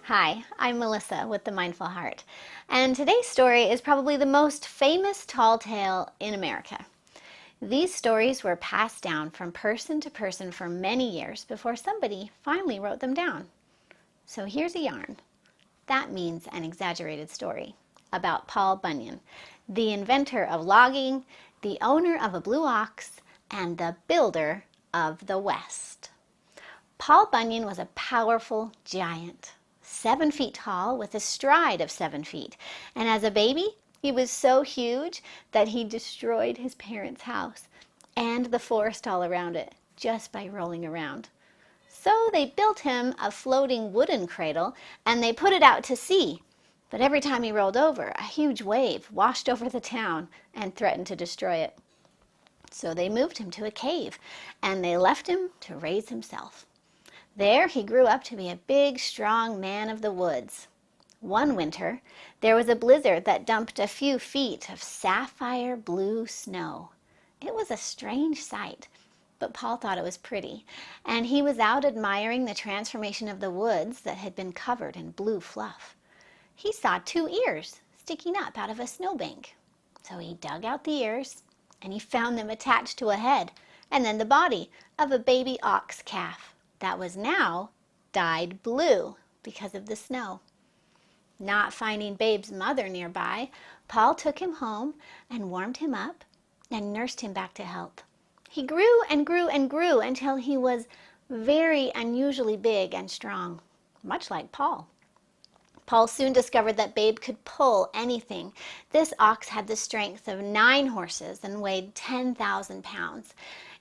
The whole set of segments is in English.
Hi, I'm Melissa with The Mindful Heart, and today's story is probably the most famous tall tale in America. These stories were passed down from person to person for many years before somebody finally wrote them down. So here's a yarn. That means an exaggerated story about Paul Bunyan, the inventor of logging, the owner of a blue ox, and the builder of the West. Paul Bunyan was a powerful giant, 7 feet tall with a stride of 7 feet. And as a baby, he was so huge that he destroyed his parents' house and the forest all around it just by rolling around. So they built him a floating wooden cradle and they put it out to sea. But every time he rolled over, a huge wave washed over the town and threatened to destroy it. So they moved him to a cave and they left him to raise himself. There he grew up to be a big, strong man of the woods. One winter, there was a blizzard that dumped a few feet of sapphire blue snow. It was a strange sight, but Paul thought it was pretty, and he was out admiring the transformation of the woods that had been covered in blue fluff. He saw 2 ears sticking up out of a snowbank. So he dug out the ears, and he found them attached to a head, and then the body of a baby ox calf that was now dyed blue because of the snow. Not finding Babe's mother nearby, Paul took him home and warmed him up and nursed him back to health. He grew and grew and grew until he was very unusually big and strong, much like Paul. Paul soon discovered that Babe could pull anything. This ox had the strength of 9 horses and weighed 10,000 pounds.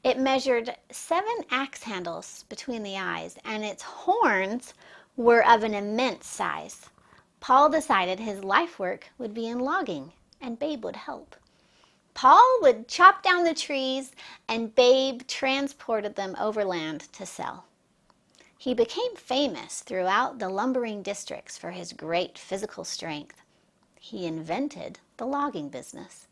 It measured 7 axe handles between the eyes, and its horns were of an immense size. Paul decided his life work would be in logging, and Babe would help. Paul would chop down the trees, and Babe transported them overland to sell. He became famous throughout the lumbering districts for his great physical strength. He invented the logging business.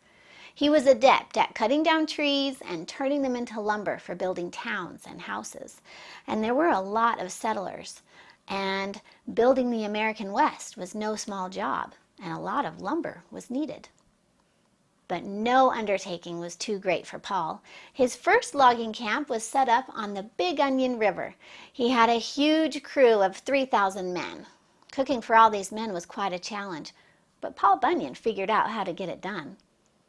He was adept at cutting down trees and turning them into lumber for building towns and houses. And there were a lot of settlers, and building the American West was no small job, and a lot of lumber was needed. But no undertaking was too great for Paul. His first logging camp was set up on the Big Onion River. He had a huge crew of 3,000 men. Cooking for all these men was quite a challenge, but Paul Bunyan figured out how to get it done.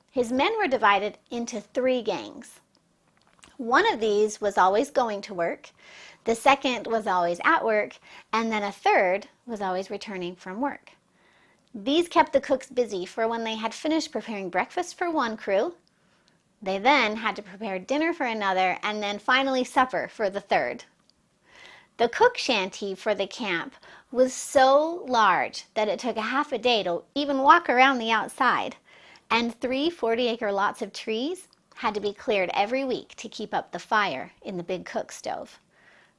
His men were divided into 3 gangs. One of these was always going to work, the second was always at work, and then a third was always returning from work. These kept the cooks busy for when they had finished preparing breakfast for one crew. They then had to prepare dinner for another, and then finally supper for the third. The cook shanty for the camp was so large that it took a half a day to even walk around the outside. And 3 40-acre lots of trees had to be cleared every week to keep up the fire in the big cook stove,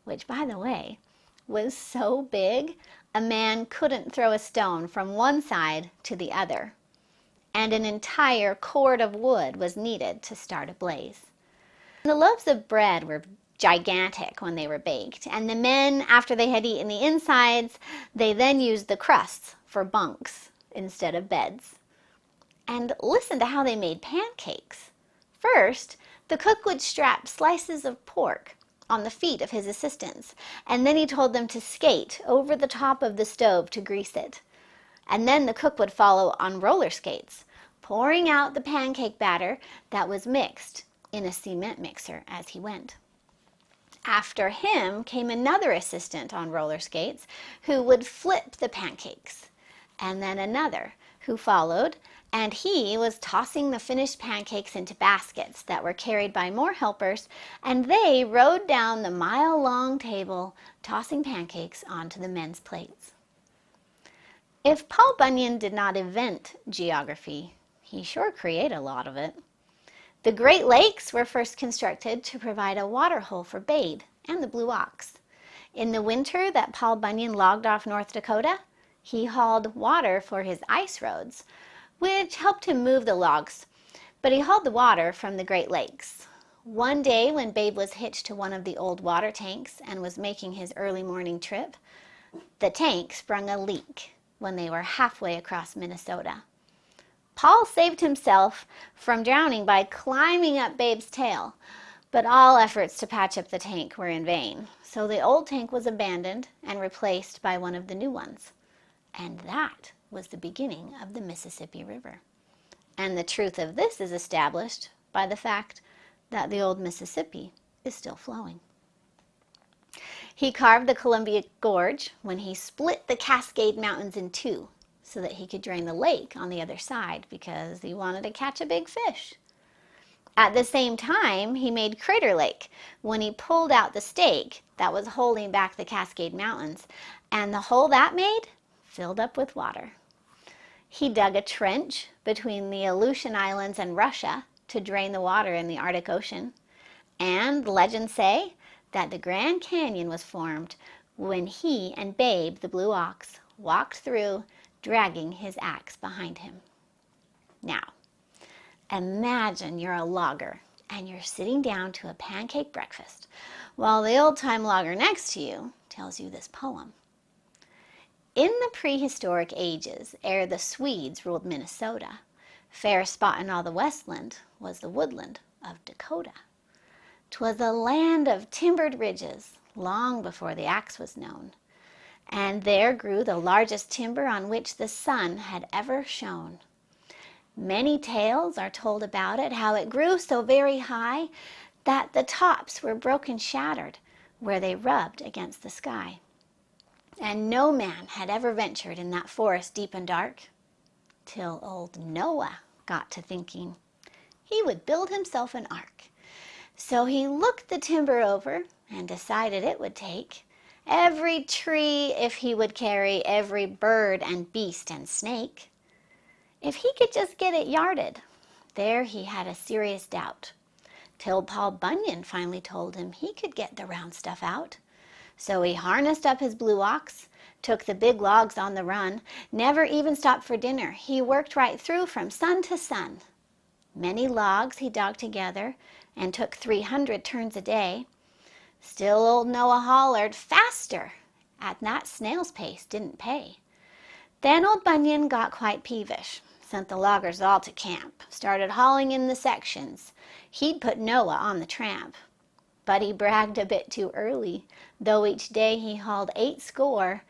which, by the way, was so big a man couldn't throw a stone from one side to the other, and an entire cord of wood was needed to start a blaze. The loaves of bread were gigantic when they were baked, and the men, after they had eaten the insides, they then used the crusts for bunks instead of beds. And listen to how they made pancakes. First, the cook would strap slices of pork on the feet of his assistants, and then he told them to skate over the top of the stove to grease it. And then the cook would follow on roller skates, pouring out the pancake batter that was mixed in a cement mixer as he went. After him came another assistant on roller skates who would flip the pancakes, and then another who followed, and he was tossing the finished pancakes into baskets that were carried by more helpers, and they rode down the mile-long table, tossing pancakes onto the men's plates. If Paul Bunyan did not invent geography, he sure created a lot of it. The Great Lakes were first constructed to provide a water hole for Babe and the blue ox. In the winter that Paul Bunyan logged off North Dakota, he hauled water for his ice roads, which helped him move the logs, but he hauled the water from the Great Lakes. One day when Babe was hitched to one of the old water tanks and was making his early morning trip, The tank sprung a leak when they were halfway across Minnesota. Paul saved himself from drowning by climbing up Babe's tail, but all efforts to patch up the tank were in vain, so the old tank was abandoned and replaced by one of the new ones. And that was the beginning of the Mississippi River. And the truth of this is established by the fact that the old Mississippi is still flowing. He carved the Columbia Gorge when he split the Cascade Mountains in two so that he could drain the lake on the other side because he wanted to catch a big fish. At the same time, he made Crater Lake when he pulled out the stake that was holding back the Cascade Mountains, and the hole that made filled up with water. He dug a trench between the Aleutian Islands and Russia to drain the water in the Arctic Ocean, and legends say that the Grand Canyon was formed when he and Babe, the blue ox, walked through, dragging his axe behind him. Now, imagine you're a logger and you're sitting down to a pancake breakfast while the old-time logger next to you tells you this poem. In the prehistoric ages, ere the Swedes ruled Minnesota, fairest spot in all the Westland was the woodland of Dakota. 'Twas a land of timbered ridges long before the axe was known, and there grew the largest timber on which the sun had ever shone. Many tales are told about it, how it grew so very high that the tops were broken shattered where they rubbed against the sky. And no man had ever ventured in that forest deep and dark, till old Noah got to thinking he would build himself an ark. So he looked the timber over and decided it would take every tree if he would carry every bird and beast and snake. If he could just get it yarded, there he had a serious doubt, till Paul Bunyan finally told him he could get the round stuff out. So he harnessed up his blue ox, took the big logs on the run, never even stopped for dinner. He worked right through from sun to sun. Many logs he dogged together and took 300 turns a day. Still old Noah hollered, faster! At that snail's pace didn't pay. Then old Bunyan got quite peevish, sent the loggers all to camp, started hauling in the sections. He'd put Noah on the tramp. But he bragged a bit too early, though each day he hauled 80.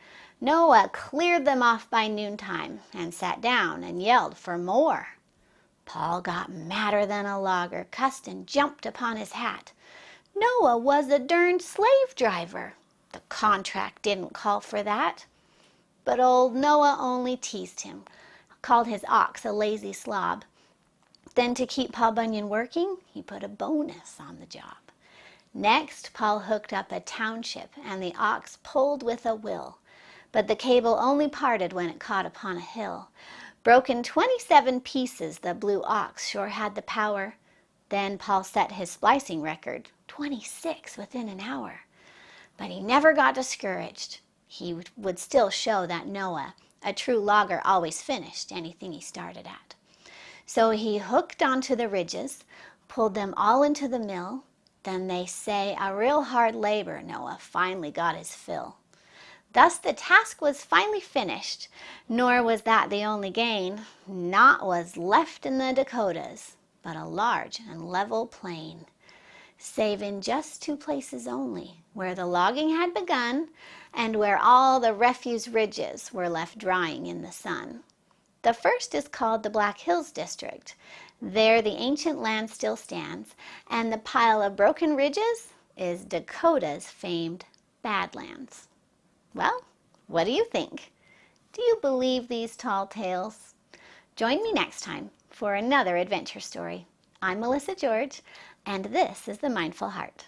Noah cleared them off by noontime and sat down and yelled for more. Paul got madder than a logger, cussed and jumped upon his hat. Noah was a derned slave driver. The contract didn't call for that. But old Noah only teased him, called his ox a lazy slob. Then to keep Paul Bunyan working, he put a bonus on the job. Next, Paul hooked up a township and the ox pulled with a will. But the cable only parted when it caught upon a hill. Broken 27 pieces, the blue ox sure had the power. Then Paul set his splicing record, 26 within an hour. But he never got discouraged. He would still show that Noah, a true logger, always finished anything he started at. So he hooked onto the ridges, pulled them all into the mill. Then they say a real hard labor Noah finally got his fill. Thus the task was finally finished, nor was that the only gain. Naught was left in the Dakotas, but a large and level plain, save in just 2 places only, where the logging had begun and where all the refuse ridges were left drying in the sun. The first is called the Black Hills District. There the ancient land still stands, and the pile of broken ridges is Dakota's famed Badlands. Well, what do you think? Do you believe these tall tales? Join me next time for another adventure story. I'm Melissa George, and this is The Mindful Heart.